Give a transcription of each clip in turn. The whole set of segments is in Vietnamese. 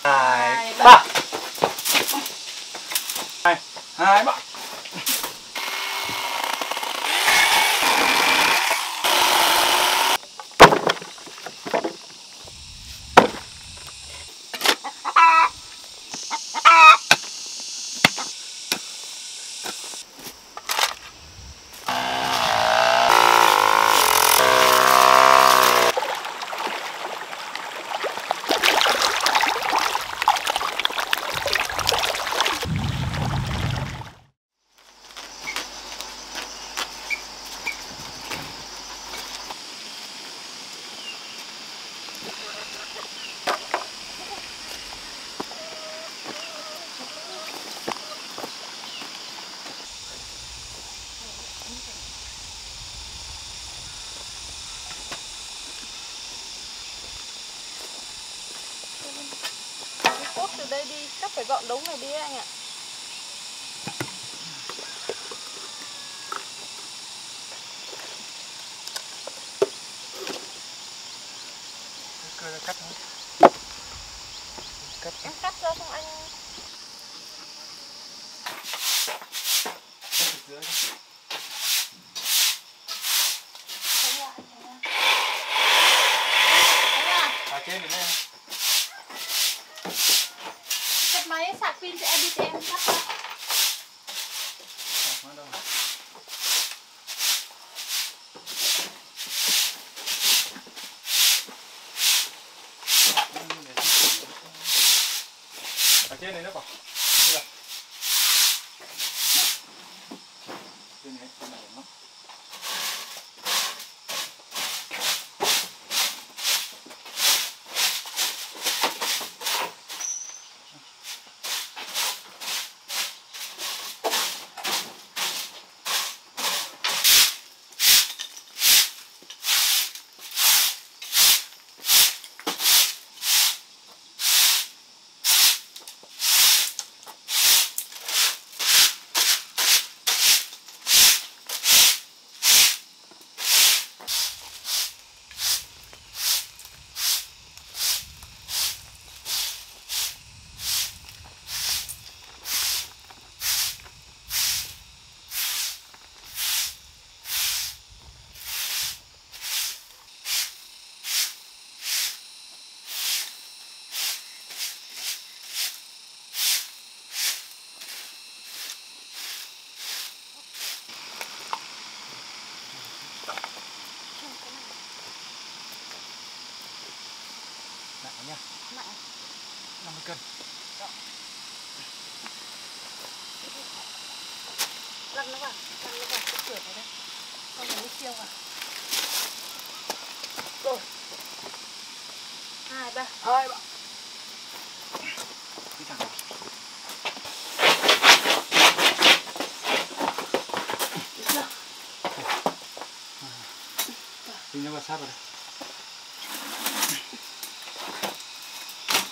2, 3. 2, 3. Cốt từ đây đi, chắc phải dọn đống này đi anh ạ. Cơ ra cắt thôi. Cắt. Em cắt ra xong anh. Cắt từ dưới. Trên này. Cắt máy sạc pin cho em đi cho em cắt ra. Sạc nó đâu? Ở trên này nó còn. Trên này nó. Nặng nhá. Nặng. 50 cân. Lăn nó vào cái cửa này đây. Xong rồi nước siêu vào. Rồi. 2, 3. 2, 3. Đi thẳng vào. Được chưa? Đi nó vào sát vào đây.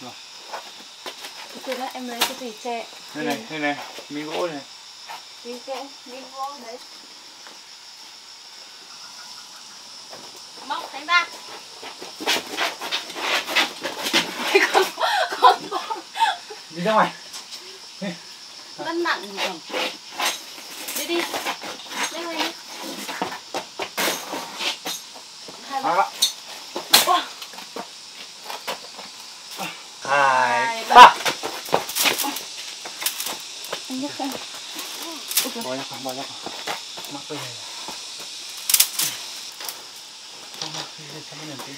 Rồi. Từ đó em lấy cái gì che. Đây này, miếng gỗ này. Đi che, miếng gỗ đấy. Móc đánh ra. Con Đi ra ngoài. cân nặng gì cầm. Đi. Lên này đi. 2, 3. 2, 3. Anh nhấc em. Bỏ ra khoảng. Mắc bây giờ. Không mắc thì sao mới làm tí.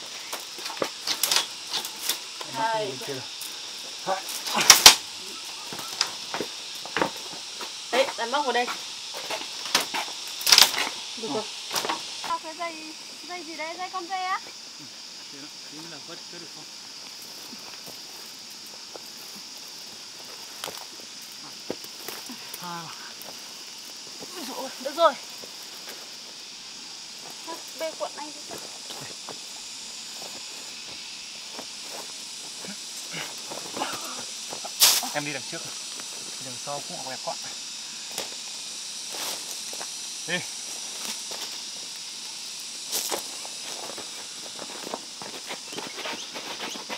2. Đấy, đặt móc vào đây. Được rồi. Cái dây gì đấy, dây con dây á? Tí là vớt được không? Được rồi. Bê cuộn anh đi. Em đi đằng trước, đằng sau cũng quẹt quạ. Đi.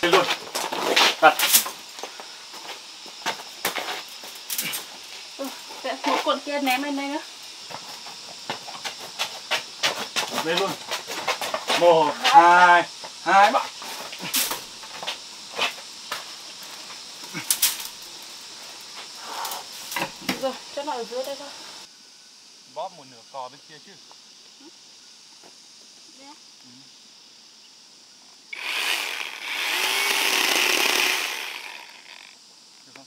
Lên luôn. Đặt. kia ném lên đây nữa. Lên luôn. 1, 2, 2 bạn. Rồi, cho nó ở dưới đây thôi. Bóp một nửa cò bên kia chứ. Yeah. Được không?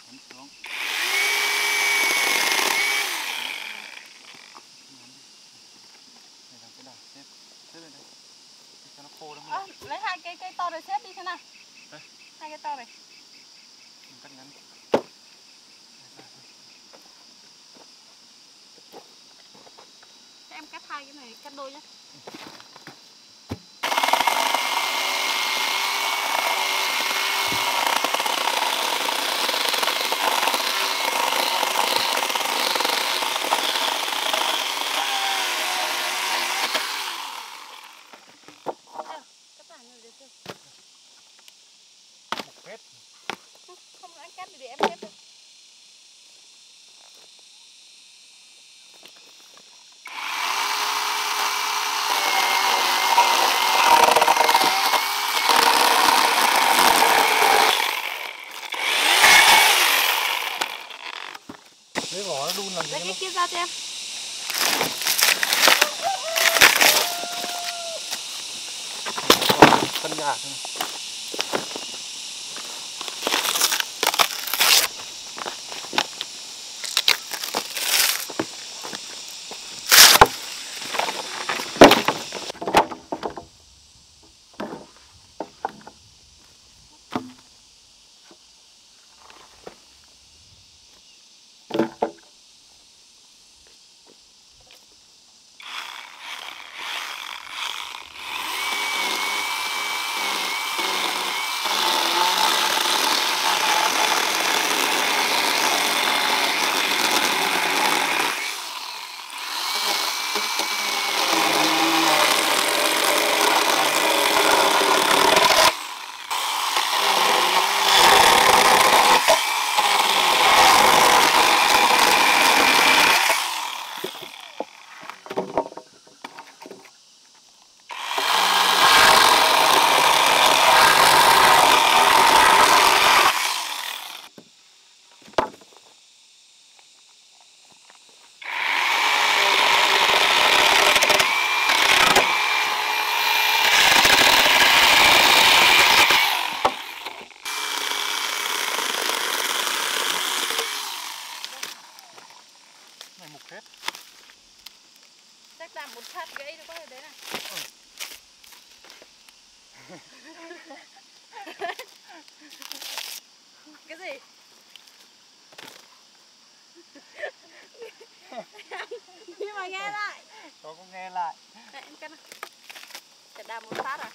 Ấn xuống. Này là cái đảo xếp lên đây. Cho nó khô lắm. Lấy hai cây to rồi xếp đi thế nào? Đây. Hai cây to này. Mình cắt ngắn. Thế em cắt hai cái này, cắt đôi nhé. Hết. Không, anh cắt thì để em xếp thôi. Lấy vỏ nó đun làm gì Lấy cho cái nó kia ra cho em. phân nhạt thôi. Này mục hết. Chắc làm một phát gãy nó có thể đấy này. Cái gì? Nhưng mà nghe lại. Nó cũng nghe lại. Đấy, em cắt nào. Sẽ đạp một phát à?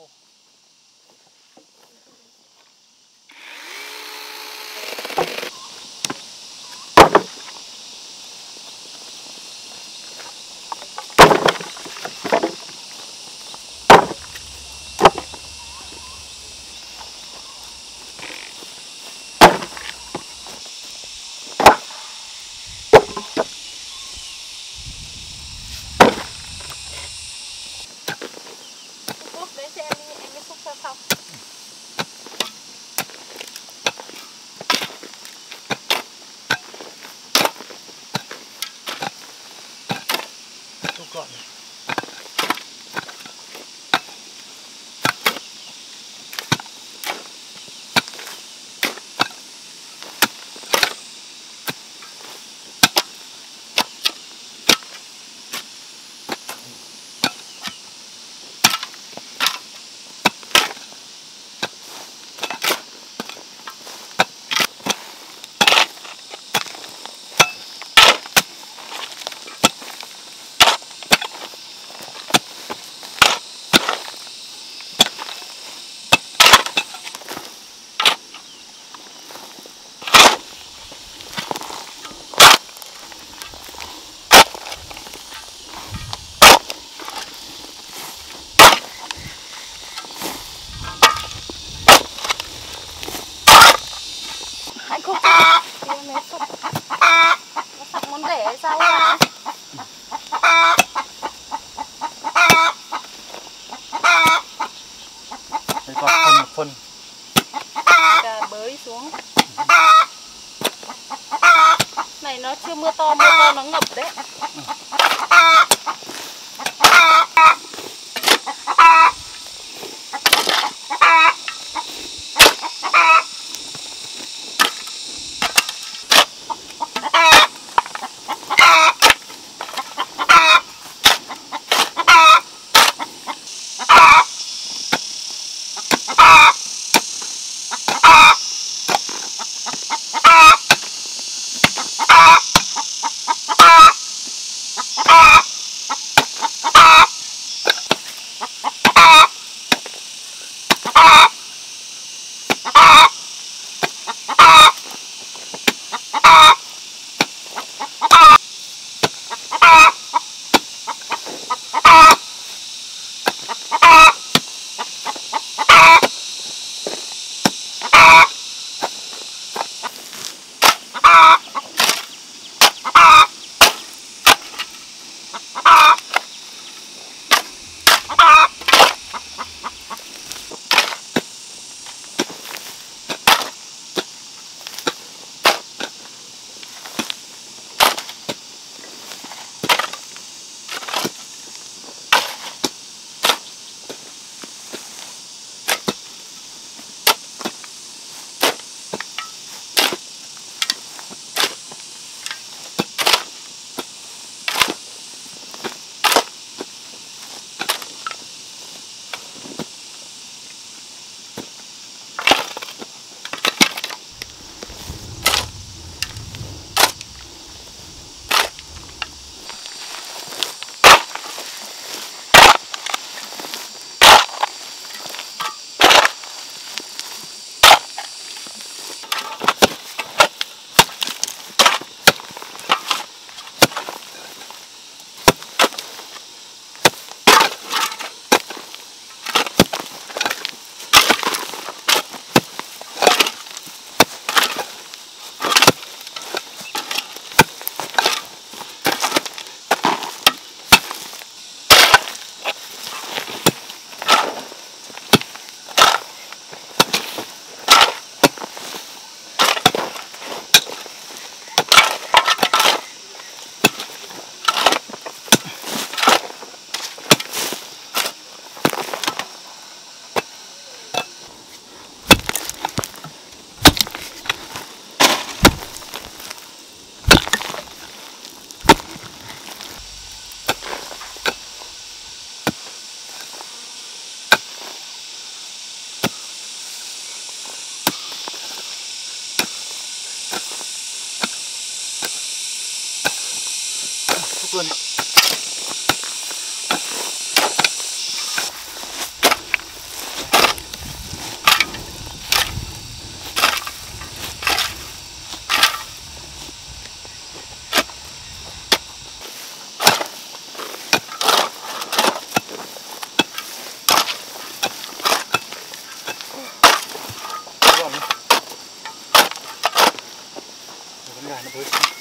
khô. Lúc đấy cho em mới xúc ra xong. Xúc gọn này. Anh không thì nó sặc. Nó sặc món rẻ hay sao ạ? Đây còn phân một phân. Cà bới xuống. Này nó chưa mưa to nó ngập đấy. luôn. nó bớt